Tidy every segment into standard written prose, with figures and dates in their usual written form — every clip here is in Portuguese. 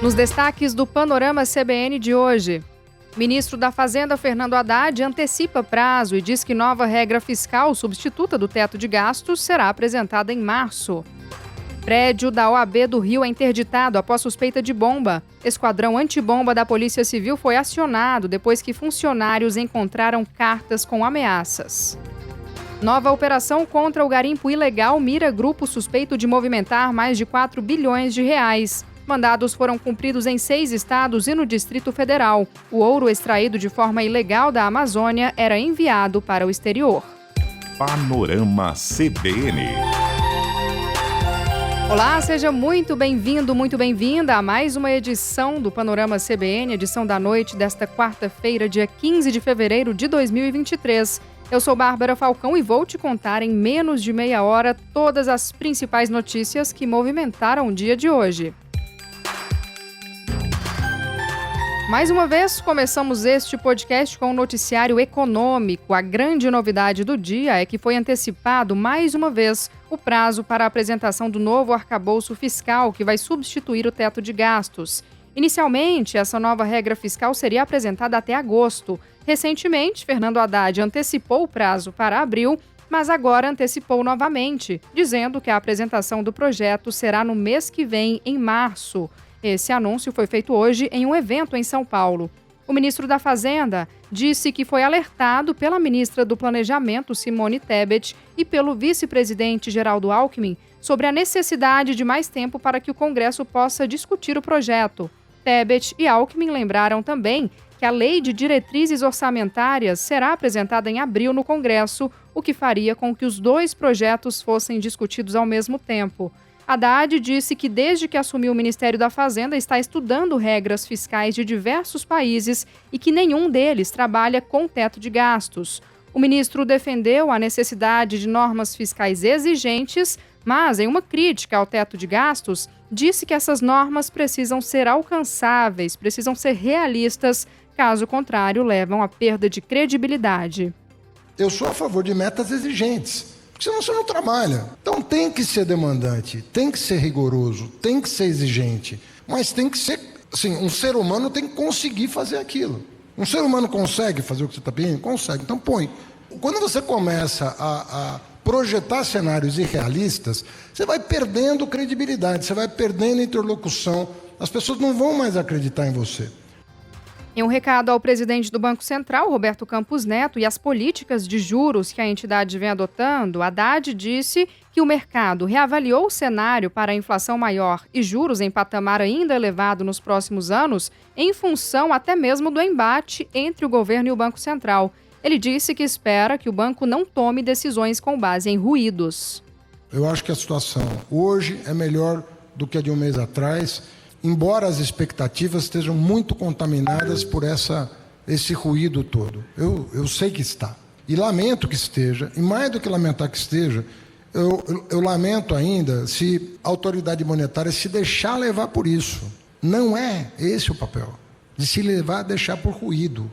Nos destaques do Panorama CBN de hoje, ministro da Fazenda, Fernando Haddad, antecipa prazo e diz que nova regra fiscal substituta do teto de gastos será apresentada em março. Prédio da OAB do Rio é interditado após suspeita de bomba. Esquadrão antibomba da Polícia Civil foi acionado depois que funcionários encontraram cartas com ameaças. Nova operação contra o garimpo ilegal mira grupo suspeito de movimentar mais de 4 bilhões de reais. Mandados foram cumpridos em 6 estados e no Distrito Federal. O ouro extraído de forma ilegal da Amazônia era enviado para o exterior. Panorama CBN. Olá, seja muito bem-vindo, muito bem-vinda a mais uma edição do Panorama CBN, edição da noite desta quarta-feira, dia 15 de fevereiro de 2023. Eu sou Bárbara Falcão e vou te contar em menos de meia hora todas as principais notícias que movimentaram o dia de hoje. Mais uma vez, começamos este podcast com um noticiário econômico. A grande novidade do dia é que foi antecipado mais uma vez o prazo para a apresentação do novo arcabouço fiscal que vai substituir o teto de gastos. Inicialmente, essa nova regra fiscal seria apresentada até agosto. Recentemente, Fernando Haddad antecipou o prazo para abril, mas agora antecipou novamente, dizendo que a apresentação do projeto será no mês que vem, em março. Esse anúncio foi feito hoje em um evento em São Paulo. O ministro da Fazenda disse que foi alertado pela ministra do Planejamento, Simone Tebet, e pelo vice-presidente Geraldo Alckmin sobre a necessidade de mais tempo para que o Congresso possa discutir o projeto. Tebet e Alckmin lembraram também que a Lei de Diretrizes Orçamentárias será apresentada em abril no Congresso, o que faria com que os dois projetos fossem discutidos ao mesmo tempo. Haddad disse que desde que assumiu o Ministério da Fazenda está estudando regras fiscais de diversos países e que nenhum deles trabalha com teto de gastos. O ministro defendeu a necessidade de normas fiscais exigentes, mas em uma crítica ao teto de gastos, disse que essas normas precisam ser alcançáveis, precisam ser realistas, caso contrário, levam à perda de credibilidade. Eu sou a favor de metas exigentes. Porque senão você não trabalha. Então tem que ser demandante, tem que ser rigoroso, tem que ser exigente. Mas tem que ser, assim, um ser humano tem que conseguir fazer aquilo. Um ser humano consegue fazer o que você está pedindo? Consegue, então põe. Quando você começa a projetar cenários irrealistas, você vai perdendo credibilidade, você vai perdendo interlocução, as pessoas não vão mais acreditar em você. Em um recado ao presidente do Banco Central, Roberto Campos Neto, e às políticas de juros que a entidade vem adotando, Haddad disse que o mercado reavaliou o cenário para a inflação maior e juros em patamar ainda elevado nos próximos anos, em função até mesmo do embate entre o governo e o Banco Central. Ele disse que espera que o banco não tome decisões com base em ruídos. Eu acho que a situação hoje é melhor do que a de um mês atrás, embora as expectativas estejam muito contaminadas por esse ruído todo. Eu sei que está. E lamento que esteja, e mais do que lamentar que esteja, eu lamento ainda se a autoridade monetária se deixar levar por isso. Não é esse o papel, de se levar a deixar por ruído.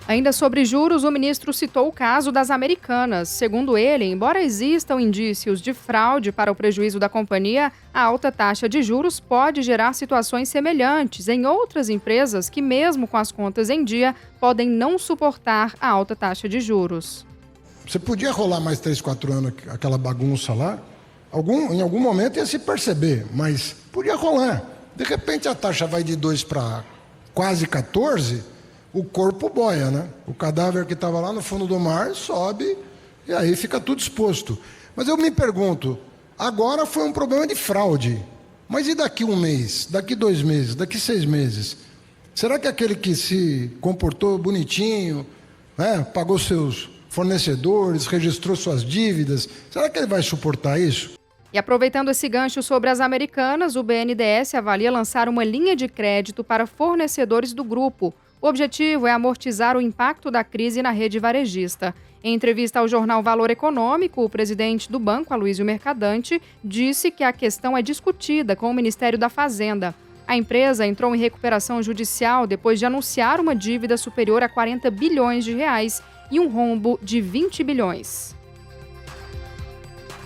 Ainda sobre juros, o ministro citou o caso das Americanas. Segundo ele, embora existam indícios de fraude para o prejuízo da companhia, a alta taxa de juros pode gerar situações semelhantes em outras empresas que, mesmo com as contas em dia, podem não suportar a alta taxa de juros. Você podia rolar mais 3, 4 anos aquela bagunça lá, em algum momento ia se perceber, mas podia rolar. De repente a taxa vai de 2 para quase 14, o corpo boia, né? O cadáver que estava lá no fundo do mar sobe e aí fica tudo exposto. Mas eu me pergunto, agora foi um problema de fraude, mas e daqui 1 mês, daqui 2 meses, daqui 6 meses? Será que aquele que se comportou bonitinho, né, pagou seus fornecedores, registrou suas dívidas, será que ele vai suportar isso? E aproveitando esse gancho sobre as Americanas, o BNDES avalia lançar uma linha de crédito para fornecedores do grupo. O objetivo é amortizar o impacto da crise na rede varejista. Em entrevista ao jornal Valor Econômico, o presidente do banco, Aloysio Mercadante, disse que a questão é discutida com o Ministério da Fazenda. A empresa entrou em recuperação judicial depois de anunciar uma dívida superior a 40 bilhões de reais e um rombo de 20 bilhões.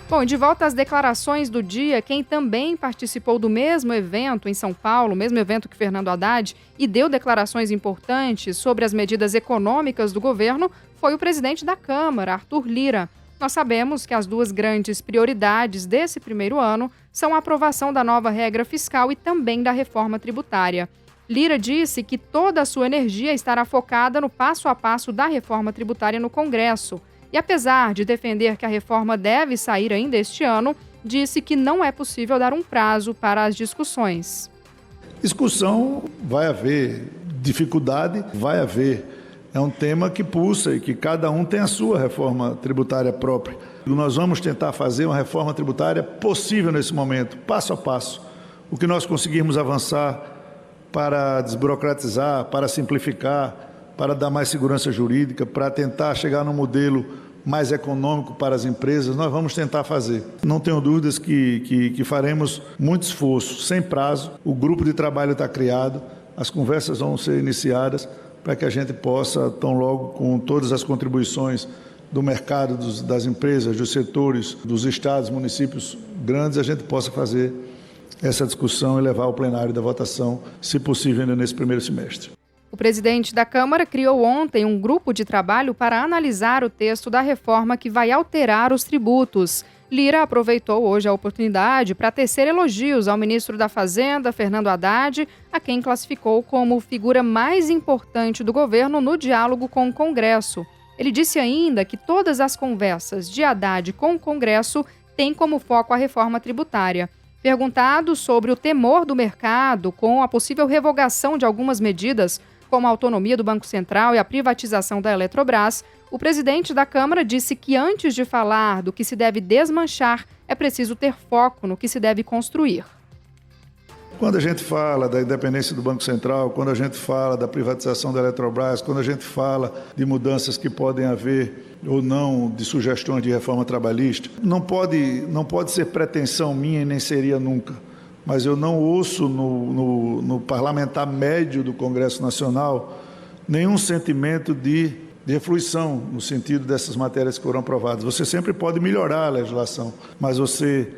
Bom, de volta às declarações do dia, quem também participou do mesmo evento em São Paulo, mesmo evento que Fernando Haddad, e deu declarações importantes sobre as medidas econômicas do governo, foi o presidente da Câmara, Arthur Lira. Nós sabemos que as duas grandes prioridades desse primeiro ano são a aprovação da nova regra fiscal e também da reforma tributária. Lira disse que toda a sua energia estará focada no passo a passo da reforma tributária no Congresso. E apesar de defender que a reforma deve sair ainda este ano, disse que não é possível dar um prazo para as discussões. Discussão vai haver, dificuldade vai haver. É um tema que pulsa e que cada um tem a sua reforma tributária própria. Nós vamos tentar fazer uma reforma tributária possível nesse momento, passo a passo. O que nós conseguirmos avançar para desburocratizar, para simplificar, para dar mais segurança jurídica, para tentar chegar num modelo mais econômico para as empresas, nós vamos tentar fazer. Não tenho dúvidas que faremos muito esforço, sem prazo. O grupo de trabalho está criado, as conversas vão ser iniciadas para que a gente possa, tão logo com todas as contribuições do mercado, das empresas, dos setores, dos estados, municípios grandes, a gente possa fazer essa discussão e levar ao plenário da votação, se possível, ainda nesse primeiro semestre. O presidente da Câmara criou ontem um grupo de trabalho para analisar o texto da reforma que vai alterar os tributos. Lira aproveitou hoje a oportunidade para tecer elogios ao ministro da Fazenda, Fernando Haddad, a quem classificou como figura mais importante do governo no diálogo com o Congresso. Ele disse ainda que todas as conversas de Haddad com o Congresso têm como foco a reforma tributária. Perguntado sobre o temor do mercado com a possível revogação de algumas medidas, como a autonomia do Banco Central e a privatização da Eletrobras, o presidente da Câmara disse que antes de falar do que se deve desmanchar, é preciso ter foco no que se deve construir. Quando a gente fala da independência do Banco Central, quando a gente fala da privatização da Eletrobras, quando a gente fala de mudanças que podem haver ou não, de sugestões de reforma trabalhista, não pode ser pretensão minha e nem seria nunca. Mas eu não ouço no parlamentar médio do Congresso Nacional nenhum sentimento de refluição no sentido dessas matérias que foram aprovadas. Você sempre pode melhorar a legislação, mas você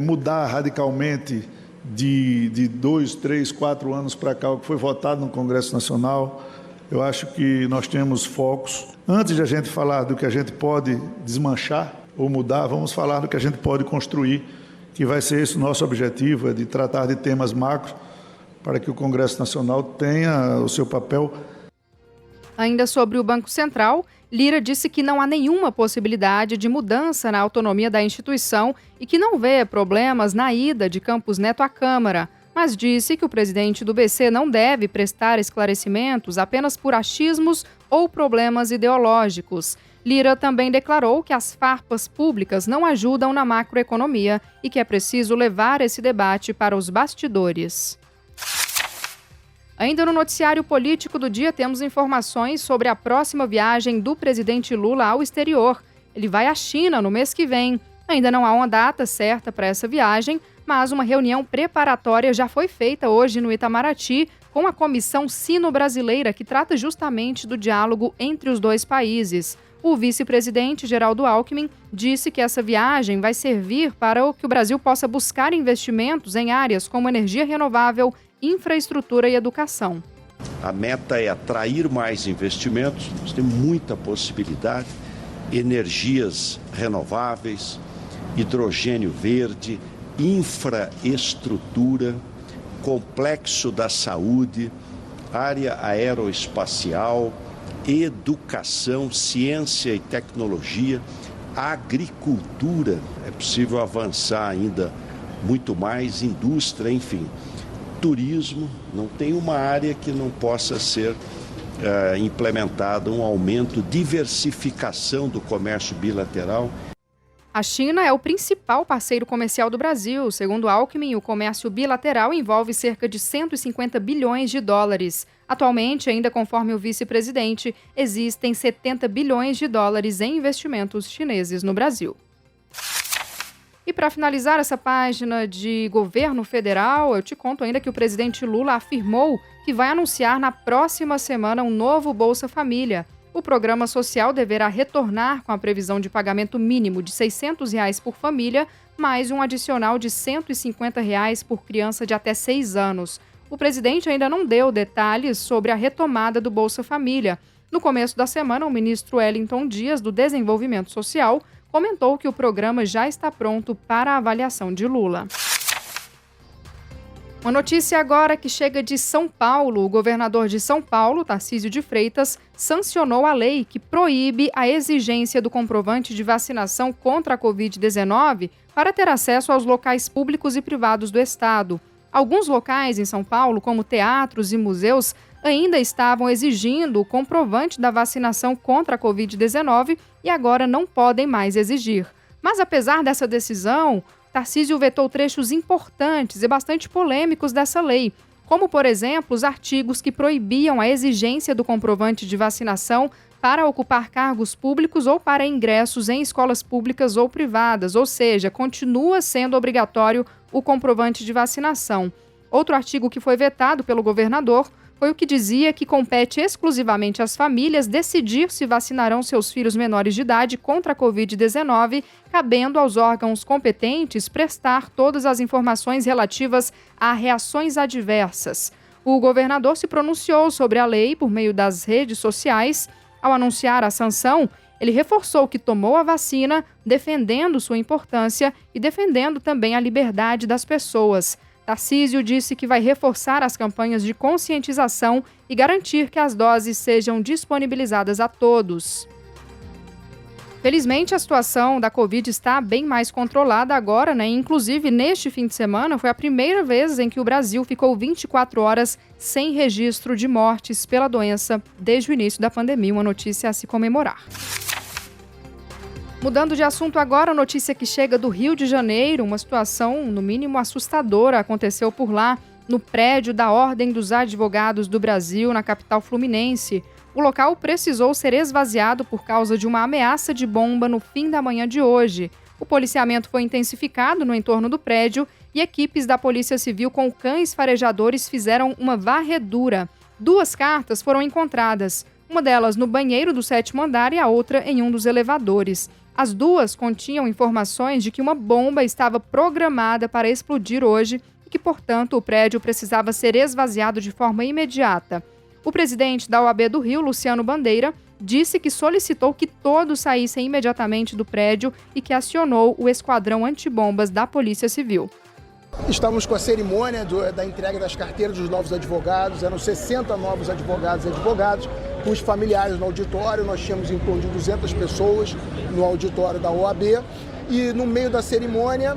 mudar radicalmente de 2, 3, 4 anos para cá o que foi votado no Congresso Nacional, eu acho que nós temos focos. Antes de a gente falar do que a gente pode desmanchar ou mudar, vamos falar do que a gente pode construir, que vai ser esse o nosso objetivo, é de tratar de temas macros para que o Congresso Nacional tenha o seu papel. Ainda sobre o Banco Central, Lira disse que não há nenhuma possibilidade de mudança na autonomia da instituição e que não vê problemas na ida de Campos Neto à Câmara, mas disse que o presidente do BC não deve prestar esclarecimentos apenas por achismos ou problemas ideológicos. Lira também declarou que as farpas públicas não ajudam na macroeconomia e que é preciso levar esse debate para os bastidores. Ainda no noticiário político do dia, temos informações sobre a próxima viagem do presidente Lula ao exterior. Ele vai à China no mês que vem. Ainda não há uma data certa para essa viagem, mas uma reunião preparatória já foi feita hoje no Itamaraty com a Comissão Sino-Brasileira, que trata justamente do diálogo entre os dois países. O vice-presidente Geraldo Alckmin disse que essa viagem vai servir para que o Brasil possa buscar investimentos em áreas como energia renovável, infraestrutura e educação. A meta é atrair mais investimentos, nós temos muita possibilidade, energias renováveis, hidrogênio verde, infraestrutura, complexo da saúde, área aeroespacial, educação, ciência e tecnologia, agricultura, é possível avançar ainda muito mais, indústria, enfim. Turismo, não tem uma área que não possa ser implementada um aumento, diversificação do comércio bilateral. A China é o principal parceiro comercial do Brasil. Segundo Alckmin, o comércio bilateral envolve cerca de 150 bilhões de dólares. Atualmente, ainda conforme o vice-presidente, existem 70 bilhões de dólares em investimentos chineses no Brasil. E para finalizar essa página de governo federal, eu te conto ainda que o presidente Lula afirmou que vai anunciar na próxima semana um novo Bolsa Família. o programa social deverá retornar com a previsão de pagamento mínimo de R$ 600 por família, mais um adicional de R$ 150 por criança de até 6 anos. O presidente ainda não deu detalhes sobre a retomada do Bolsa Família. No começo da semana, o ministro Wellington Dias, do Desenvolvimento Social, comentou que o programa já está pronto para a avaliação de Lula. Uma notícia agora que chega de São Paulo. O governador de São Paulo, Tarcísio de Freitas, sancionou a lei que proíbe a exigência do comprovante de vacinação contra a Covid-19 para ter acesso aos locais públicos e privados do estado. Alguns locais em São Paulo, como teatros e museus, ainda estavam exigindo o comprovante da vacinação contra a Covid-19 e agora não podem mais exigir. Mas apesar dessa decisão, Tarcísio vetou trechos importantes e bastante polêmicos dessa lei, como, por exemplo, os artigos que proibiam a exigência do comprovante de vacinação para ocupar cargos públicos ou para ingressos em escolas públicas ou privadas, ou seja, continua sendo obrigatório o comprovante de vacinação. Outro artigo que foi vetado pelo governador foi o que dizia que compete exclusivamente às famílias decidir se vacinarão seus filhos menores de idade contra a Covid-19, cabendo aos órgãos competentes prestar todas as informações relativas a reações adversas. O governador se pronunciou sobre a lei por meio das redes sociais. Ao anunciar a sanção, ele reforçou que tomou a vacina, defendendo sua importância e defendendo também a liberdade das pessoas. Tarcísio disse que vai reforçar as campanhas de conscientização e garantir que as doses sejam disponibilizadas a todos. Felizmente, a situação da Covid está bem mais controlada agora, né? Inclusive, neste fim de semana, foi a primeira vez em que o Brasil ficou 24 horas sem registro de mortes pela doença desde o início da pandemia, uma notícia a se comemorar. Mudando de assunto agora, a notícia que chega do Rio de Janeiro, uma situação, no mínimo, assustadora aconteceu por lá, no prédio da Ordem dos Advogados do Brasil, na capital fluminense. O local precisou ser esvaziado por causa de uma ameaça de bomba no fim da manhã de hoje. O policiamento foi intensificado no entorno do prédio e equipes da Polícia Civil com cães farejadores fizeram uma varredura. 2 cartas foram encontradas, uma delas no banheiro do 7º andar e a outra em um dos elevadores. As 2 continham informações de que uma bomba estava programada para explodir hoje e que, portanto, o prédio precisava ser esvaziado de forma imediata. O presidente da OAB do Rio, Luciano Bandeira, disse que solicitou que todos saíssem imediatamente do prédio e que acionou o esquadrão antibombas da Polícia Civil. Estamos com a cerimônia da entrega das carteiras dos novos advogados, eram 60 novos advogados e advogadas, com os familiares no auditório. Nós tínhamos em torno de 200 pessoas no auditório da OAB e no meio da cerimônia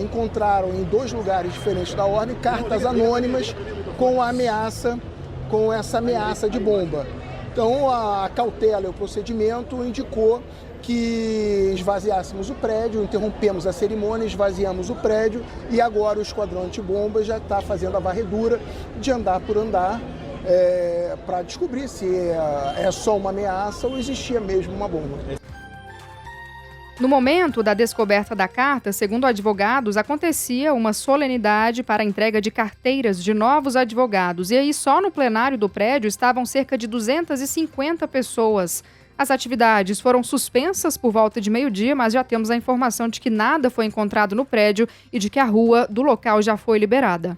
encontraram em 2 lugares diferentes da ordem cartas anônimas com essa ameaça de bomba. Então a cautela e o procedimento indicou que esvaziássemos o prédio, interrompemos a cerimônia, esvaziamos o prédio e agora o esquadrão antibomba já está fazendo a varredura de andar por andar para descobrir se é só uma ameaça ou existia mesmo uma bomba. No momento da descoberta da carta, segundo advogados, acontecia uma solenidade para a entrega de carteiras de novos advogados. E aí só no plenário do prédio estavam cerca de 250 pessoas. As atividades foram suspensas por volta de meio-dia, mas já temos a informação de que nada foi encontrado no prédio e de que a rua do local já foi liberada.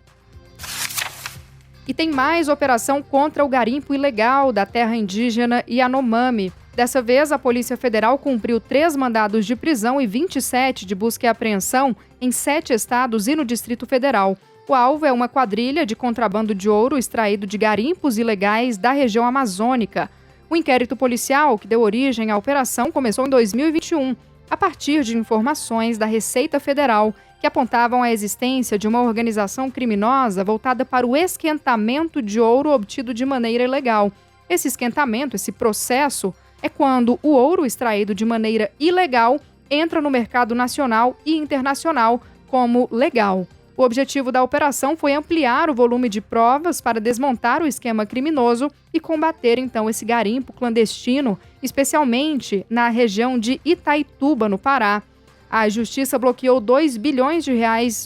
E tem mais operação contra o garimpo ilegal da terra indígena Yanomami. Dessa vez, a Polícia Federal cumpriu 3 mandados de prisão e 27 de busca e apreensão em 7 estados e no Distrito Federal. O alvo é uma quadrilha de contrabando de ouro extraído de garimpos ilegais da região amazônica. O inquérito policial que deu origem à operação começou em 2021, a partir de informações da Receita Federal que apontavam a existência de uma organização criminosa voltada para o esquentamento de ouro obtido de maneira ilegal. Esse esquentamento, esse processo, é quando o ouro extraído de maneira ilegal entra no mercado nacional e internacional como legal. O objetivo da operação foi ampliar o volume de provas para desmontar o esquema criminoso e combater, então, esse garimpo clandestino, especialmente na região de Itaituba, no Pará. A Justiça bloqueou R$ 2 bilhões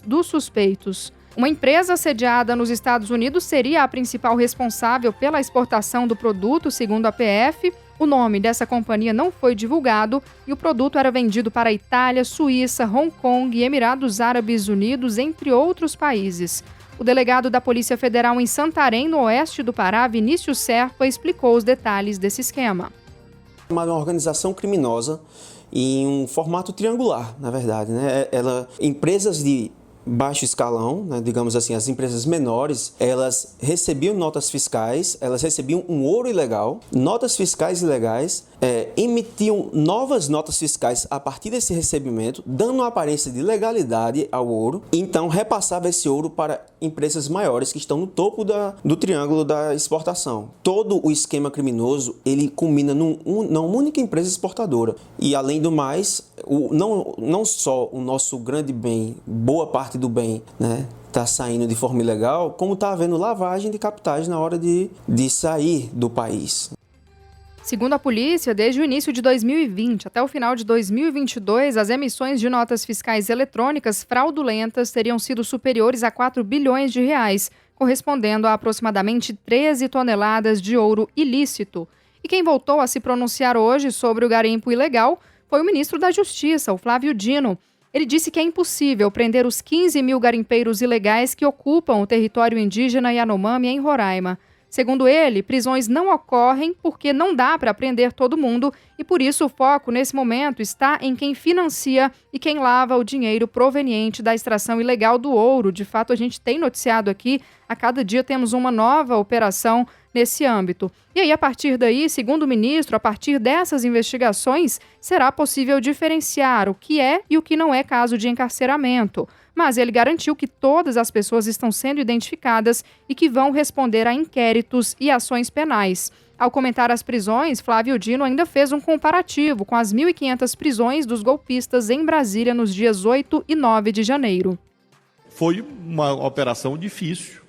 dos suspeitos. Uma empresa sediada nos Estados Unidos seria a principal responsável pela exportação do produto, segundo a PF. O nome dessa companhia não foi divulgado e o produto era vendido para a Itália, Suíça, Hong Kong e Emirados Árabes Unidos, entre outros países. O delegado da Polícia Federal em Santarém, no oeste do Pará, Vinícius Serpa, explicou os detalhes desse esquema. Uma organização criminosa em um formato triangular, na verdade, né? Empresas de baixo escalão, né, digamos assim, as empresas menores, elas recebiam notas fiscais, elas recebiam um ouro ilegal, notas fiscais ilegais, emitiam novas notas fiscais a partir desse recebimento, dando uma aparência de legalidade ao ouro, e então repassava esse ouro para empresas maiores que estão no topo do triângulo da exportação. Todo o esquema criminoso, ele culmina numa única empresa exportadora. E além do mais, não só o nosso grande bem, boa parte do bem, né, está saindo de forma ilegal, como está havendo lavagem de capitais na hora de sair do país. Segundo a polícia, desde o início de 2020 até o final de 2022, as emissões de notas fiscais eletrônicas fraudulentas teriam sido superiores a 4 bilhões de reais, correspondendo a aproximadamente 13 toneladas de ouro ilícito. E quem voltou a se pronunciar hoje sobre o garimpo ilegal foi o ministro da Justiça, o Flávio Dino. Ele disse que é impossível prender os 15 mil garimpeiros ilegais que ocupam o território indígena Yanomami em Roraima. Segundo ele, prisões não ocorrem porque não dá para prender todo mundo e por isso o foco nesse momento está em quem financia e quem lava o dinheiro proveniente da extração ilegal do ouro. De fato, a gente tem noticiado aqui, a cada dia temos uma nova operação nesse âmbito. E aí, a partir daí, segundo o ministro, a partir dessas investigações, será possível diferenciar o que é e o que não é caso de encarceramento. Mas ele garantiu que todas as pessoas estão sendo identificadas e que vão responder a inquéritos e ações penais. Ao comentar as prisões, Flávio Dino ainda fez um comparativo com as 1.500 prisões dos golpistas em Brasília nos dias 8 e 9 de janeiro. Foi uma operação difícil,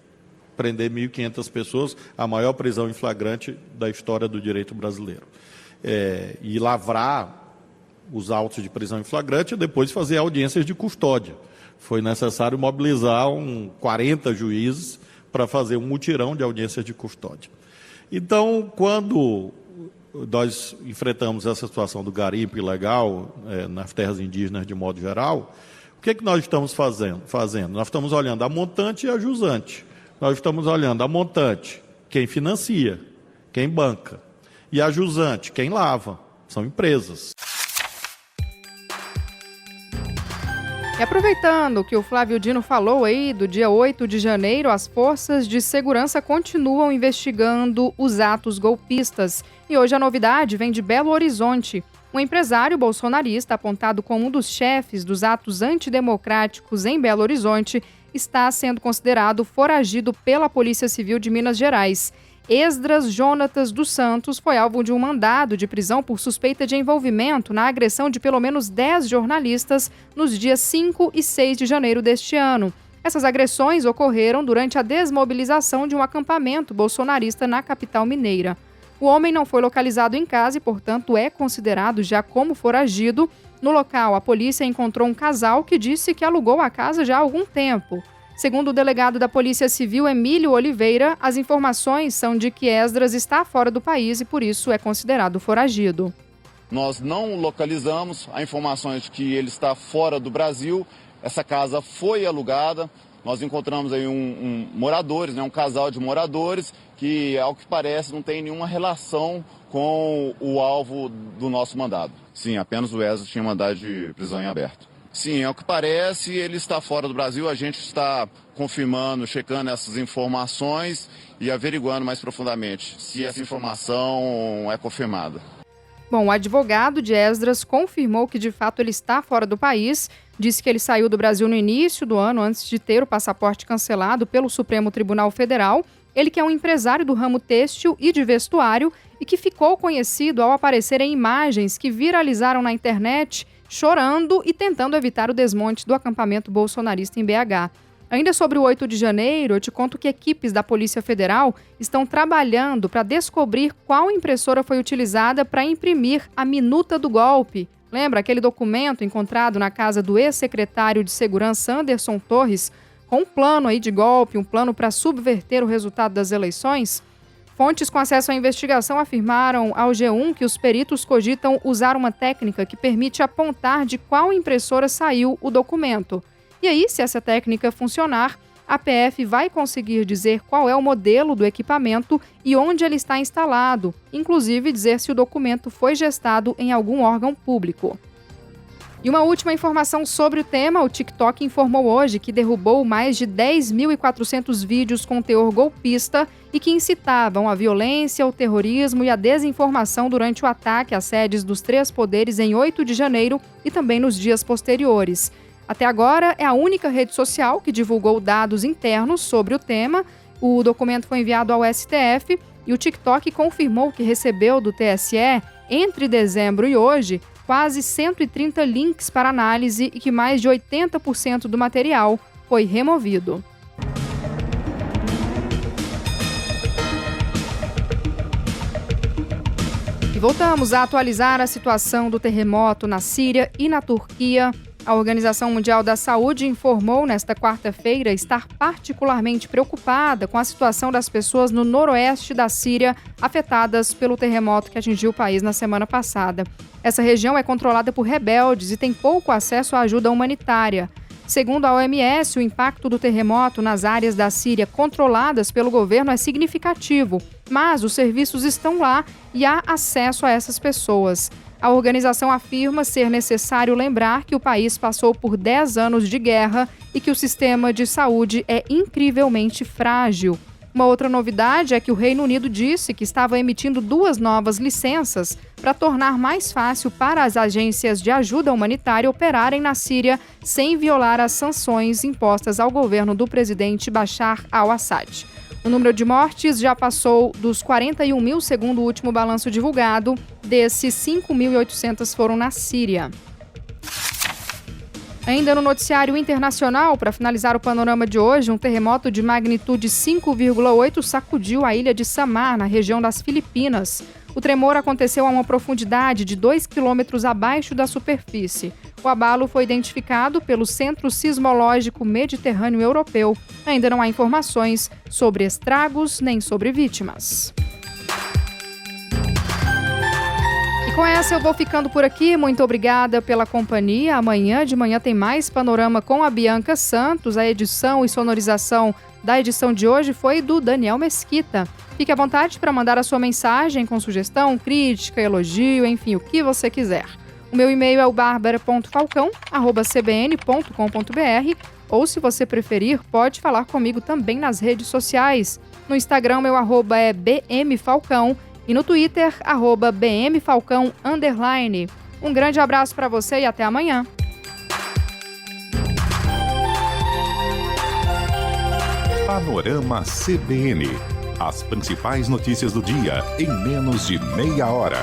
prender 1.500 pessoas, a maior prisão em flagrante da história do direito brasileiro. E lavrar os autos de prisão em flagrante e depois fazer audiências de custódia. Foi necessário mobilizar 40 juízes para fazer um mutirão de audiências de custódia. Então, quando nós enfrentamos essa situação do garimpo ilegal nas terras indígenas de modo geral, o que nós estamos fazendo? Nós estamos olhando a montante e a jusante. Nós estamos olhando a montante, quem financia, quem banca, e a jusante, quem lava, são empresas. E aproveitando que o Flávio Dino falou aí do dia 8 de janeiro, as forças de segurança continuam investigando os atos golpistas. E hoje a novidade vem de Belo Horizonte. Um empresário bolsonarista apontado como um dos chefes dos atos antidemocráticos em Belo Horizonte está sendo considerado foragido pela Polícia Civil de Minas Gerais. Esdras Jonatas dos Santos foi alvo de um mandado de prisão por suspeita de envolvimento na agressão de pelo menos 10 jornalistas nos dias 5 e 6 de janeiro deste ano. Essas agressões ocorreram durante a desmobilização de um acampamento bolsonarista na capital mineira. O homem não foi localizado em casa e, portanto, é considerado já como foragido. No local, a polícia encontrou um casal que disse que alugou a casa já há algum tempo. Segundo o delegado da Polícia Civil, Emílio Oliveira, as informações são de que Esdras está fora do país e, por isso, é considerado foragido. Nós não localizamos, a informação é de que ele está fora do Brasil. Essa casa foi alugada. Nós encontramos aí moradores, um casal de moradores que, ao que parece, não tem nenhuma relação com o alvo do nosso mandado. Sim, apenas o Esdras tinha mandado de prisão em aberto. Sim, ao que parece, ele está fora do Brasil. A gente está confirmando, checando essas informações e averiguando mais profundamente se essa informação é confirmada. Bom, o advogado de Esdras confirmou que, de fato, ele está fora do país. Disse que ele saiu do Brasil no início do ano, antes de ter o passaporte cancelado pelo Supremo Tribunal Federal. Ele que é um empresário do ramo têxtil e de vestuário e que ficou conhecido ao aparecer em imagens que viralizaram na internet, chorando e tentando evitar o desmonte do acampamento bolsonarista em BH. Ainda sobre o 8 de janeiro, eu te conto que equipes da Polícia Federal estão trabalhando para descobrir qual impressora foi utilizada para imprimir a minuta do golpe. Lembra aquele documento encontrado na casa do ex-secretário de Segurança Anderson Torres? com um plano aí de golpe, um plano para subverter o resultado das eleições? Fontes com acesso à investigação afirmaram ao G1 que os peritos cogitam usar uma técnica que permite apontar de qual impressora saiu o documento. E aí, se essa técnica funcionar, a PF vai conseguir dizer qual é o modelo do equipamento e onde ele está instalado, inclusive dizer se o documento foi gestado em algum órgão público. E uma última informação sobre o tema: o TikTok informou hoje que derrubou mais de 10.400 vídeos com teor golpista e que incitavam a violência, o terrorismo e a desinformação durante o ataque às sedes dos 3 poderes em 8 de janeiro e também nos dias posteriores. Até agora, é a única rede social que divulgou dados internos sobre o tema. O documento foi enviado ao STF e o TikTok confirmou que recebeu do TSE, entre dezembro e hoje, quase 130 links para análise e que mais de 80% do material foi removido. E voltamos a atualizar a situação do terremoto na Síria e na Turquia. A Organização Mundial da Saúde informou nesta quarta-feira estar particularmente preocupada com a situação das pessoas no noroeste da Síria afetadas pelo terremoto que atingiu o país na semana passada. Essa região é controlada por rebeldes e tem pouco acesso à ajuda humanitária. Segundo a OMS, o impacto do terremoto nas áreas da Síria controladas pelo governo é significativo, mas os serviços estão lá e há acesso a essas pessoas. A organização afirma ser necessário lembrar que o país passou por 10 anos de guerra e que o sistema de saúde é incrivelmente frágil. Uma outra novidade é que o Reino Unido disse que estava emitindo 2 novas licenças para tornar mais fácil para as agências de ajuda humanitária operarem na Síria sem violar as sanções impostas ao governo do presidente Bashar al-Assad. O número de mortes já passou dos 41 mil, segundo o último balanço divulgado. Desses, 5.800 foram na Síria. Ainda no noticiário internacional, para finalizar o panorama de hoje, um terremoto de magnitude 5,8 sacudiu a ilha de Samar, na região das Filipinas. O tremor aconteceu a uma profundidade de 2 quilômetros abaixo da superfície. O abalo foi identificado pelo Centro Sismológico Mediterrâneo Europeu. Ainda não há informações sobre estragos nem sobre vítimas. E com essa eu vou ficando por aqui. Muito obrigada pela companhia. Amanhã de manhã tem mais Panorama com a Bianca Santos. A edição e sonorização da edição de hoje foi do Daniel Mesquita. Fique à vontade para mandar a sua mensagem com sugestão, crítica, elogio, enfim, o que você quiser. O meu e-mail é o barbara.falcão@cbn.com.br ou, se você preferir, pode falar comigo também nas redes sociais. No Instagram, meu arroba é bmfalcão e no Twitter, @bmfalcão_. Um grande abraço para você e até amanhã. Panorama CBN. As principais notícias do dia em menos de meia hora.